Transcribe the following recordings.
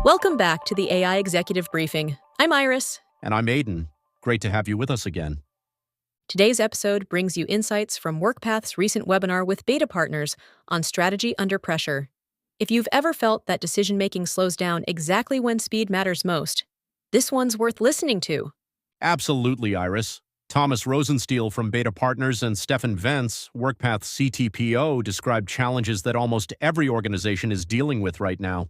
Welcome back to the AI Executive Briefing. I'm Iris. And I'm Aiden. Great to have you with us again. Today's episode brings you insights from Workpath's recent webinar with beta partners on strategy under pressure. If you've ever felt that decision-making slows down exactly when speed matters most, this one's worth listening to. Absolutely, Iris. Thomas Rosenstiel from Beta Partners and Steffen Wenz, Workpath's CTPO, described challenges that almost every organization is dealing with right now.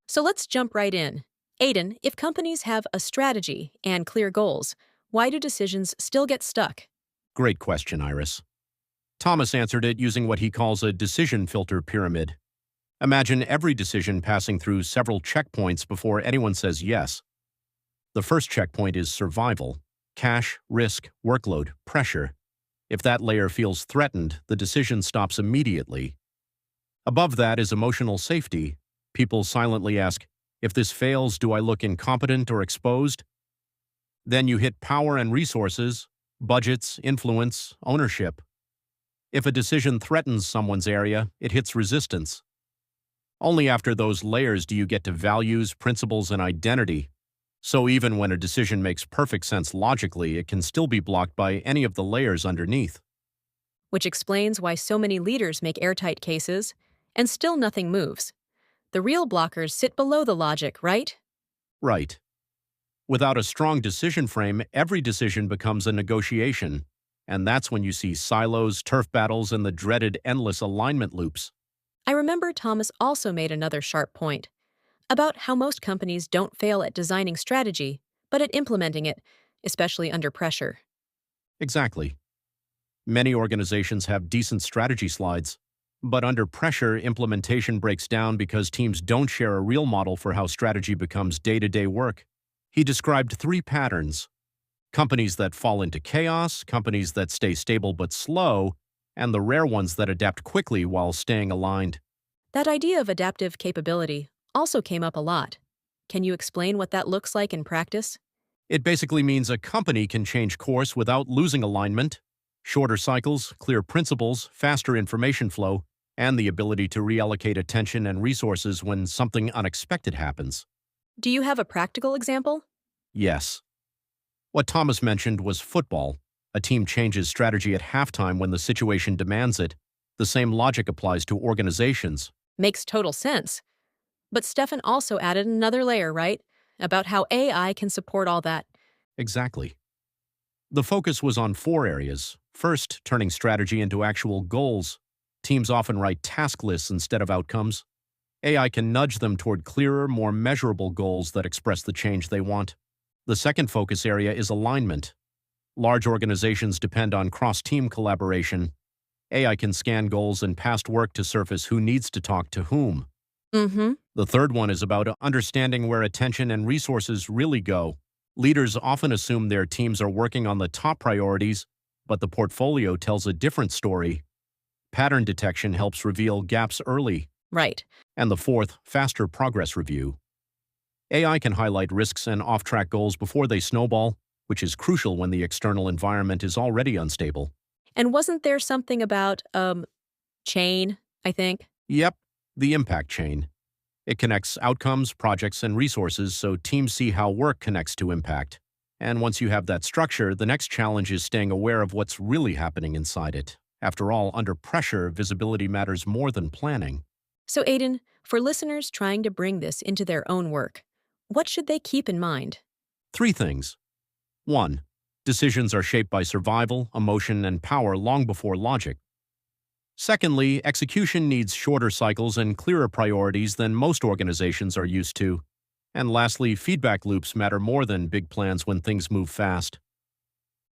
So let's jump right in. Aiden, if companies have a strategy and clear goals, why do decisions still get stuck? Great question, Iris. Thomas answered it using what he calls a decision filter pyramid. Imagine every decision passing through several checkpoints before anyone says yes. The first checkpoint is survival. Cash, risk, workload, pressure. If that layer feels threatened, the decision stops immediately. Above that is emotional safety. People silently ask, if this fails, do I look incompetent or exposed? Then you hit power and resources, budgets, influence, ownership. If a decision threatens someone's area, it hits resistance. Only after those layers do you get to values, principles, and identity. So even when a decision makes perfect sense logically, it can still be blocked by any of the layers underneath. Which explains why so many leaders make airtight cases, and still nothing moves. The real blockers sit below the logic, right? Right. Without a strong decision frame, every decision becomes a negotiation. And that's when you see silos, turf battles, and the dreaded endless alignment loops. I remember Thomas also made another sharp point about how most companies don't fail at designing strategy, but at implementing it, especially under pressure. Exactly. Many organizations have decent strategy slides, but under pressure, implementation breaks down because teams don't share a real model for how strategy becomes day-to-day work. He described 3 patterns: companies that fall into chaos, companies that stay stable but slow, and the rare ones that adapt quickly while staying aligned. That idea of adaptive capability also came up a lot. Can you explain what that looks like in practice? It basically means a company can change course without losing alignment. Shorter cycles, clear principles, faster information flow, and the ability to reallocate attention and resources when something unexpected happens. Do you have a practical example? Yes. What Thomas mentioned was football. A team changes strategy at halftime when the situation demands it. The same logic applies to organizations. Makes total sense. But Steffen also added another layer, right? About how AI can support all that. Exactly. The focus was on 4 areas. First, turning strategy into actual goals. Teams often write task lists instead of outcomes. AI can nudge them toward clearer, more measurable goals that express the change they want. The second focus area is alignment. Large organizations depend on cross-team collaboration. AI can scan goals and past work to surface who needs to talk to whom. The third one is about understanding where attention and resources really go. Leaders often assume their teams are working on the top priorities, but the portfolio tells a different story. Pattern detection helps reveal gaps early. Right. And the fourth, faster progress review. AI can highlight risks and off-track goals before they snowball, which is crucial when the external environment is already unstable. And wasn't there something about, chain, I think? Yep, the impact chain. It connects outcomes, projects, and resources so teams see how work connects to impact. And once you have that structure, the next challenge is staying aware of what's really happening inside it. After all, under pressure, visibility matters more than planning. So Aiden, for listeners trying to bring this into their own work, what should they keep in mind? 3 things. 1. Decisions are shaped by survival, emotion, and power long before logic. Secondly, execution needs shorter cycles and clearer priorities than most organizations are used to. And lastly, feedback loops matter more than big plans when things move fast.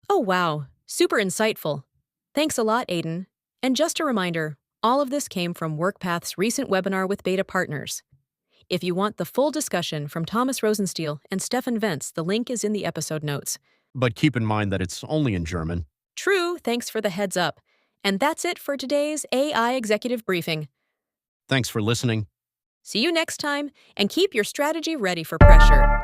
Oh wow, super insightful. Thanks a lot, Aiden. And just a reminder, all of this came from Workpath's recent webinar with beta partners. If you want the full discussion from Thomas Rosenstiel and Steffen Wenz, the link is in the episode notes. But keep in mind that it's only in German. True, thanks for the heads up. And that's it for today's AI Executive Briefing. Thanks for listening. See you next time, and keep your strategy ready for pressure.